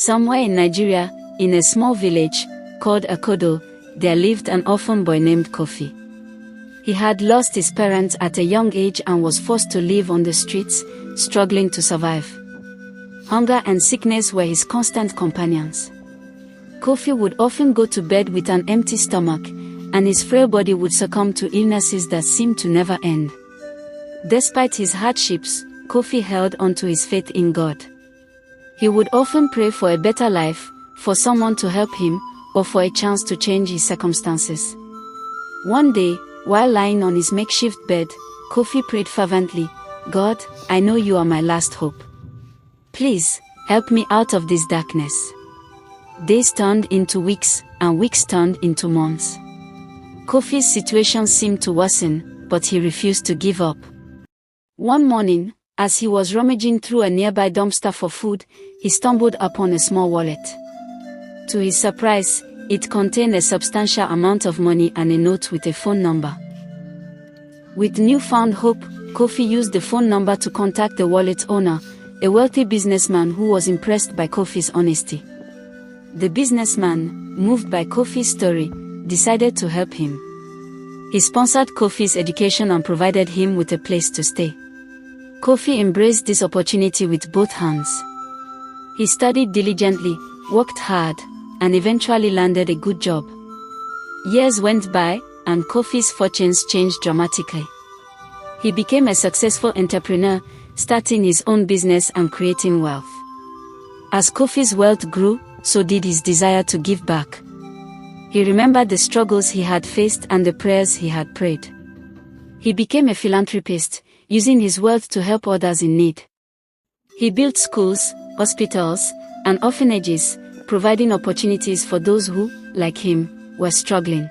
Somewhere in Nigeria, in a small village called Akodo, there lived an orphan boy named Kofi. He had lost his parents at a young age and was forced to live on the streets, struggling to survive. Hunger and sickness were his constant companions. Kofi would often go to bed with an empty stomach, and his frail body would succumb to illnesses that seemed to never end. Despite his hardships, Kofi held on to his faith in God. He would often pray for a better life, for someone to help him, or for a chance to change his circumstances. One day, while lying on his makeshift bed, Kofi prayed fervently, "God, I know you are my last hope. Please, help me out of this darkness." Days turned into weeks, and weeks turned into months. Kofi's situation seemed to worsen, but he refused to give up. One morning, as he was rummaging through a nearby dumpster for food, he stumbled upon a small wallet. To his surprise, it contained a substantial amount of money and a note with a phone number. With newfound hope, Kofi used the phone number to contact the wallet's owner, a wealthy businessman who was impressed by Kofi's honesty. The businessman, moved by Kofi's story, decided to help him. He sponsored Kofi's education and provided him with a place to stay. Kofi embraced this opportunity with both hands. He studied diligently, worked hard, and eventually landed a good job. Years went by, and Kofi's fortunes changed dramatically. He became a successful entrepreneur, starting his own business and creating wealth. As Kofi's wealth grew, so did his desire to give back. He remembered the struggles he had faced and the prayers he had prayed. He became a philanthropist, using his wealth to help others in need. He built schools, hospitals, and orphanages, providing opportunities for those who, like him, were struggling.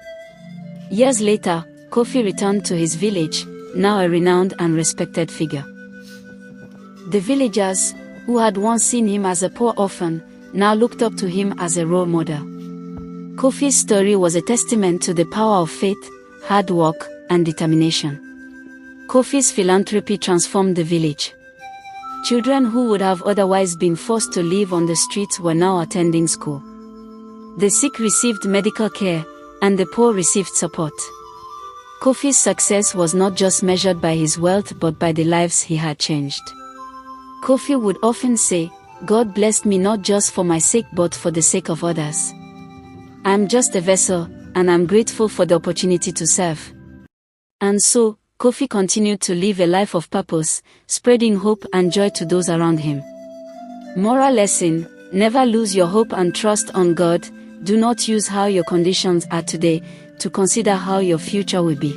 Years later, Kofi returned to his village, now a renowned and respected figure. The villagers, who had once seen him as a poor orphan, now looked up to him as a role model. Kofi's story was a testament to the power of faith, hard work, and determination. Kofi's philanthropy transformed the village. Children who would have otherwise been forced to live on the streets were now attending school. The sick received medical care, and the poor received support. Kofi's success was not just measured by his wealth but by the lives he had changed. Kofi would often say, "God blessed me not just for my sake but for the sake of others. I'm just a vessel, and I'm grateful for the opportunity to serve." And so, Kofi continued to live a life of purpose, spreading hope and joy to those around him. Moral lesson: never lose your hope and trust on God. Do not use how your conditions are today to consider how your future will be.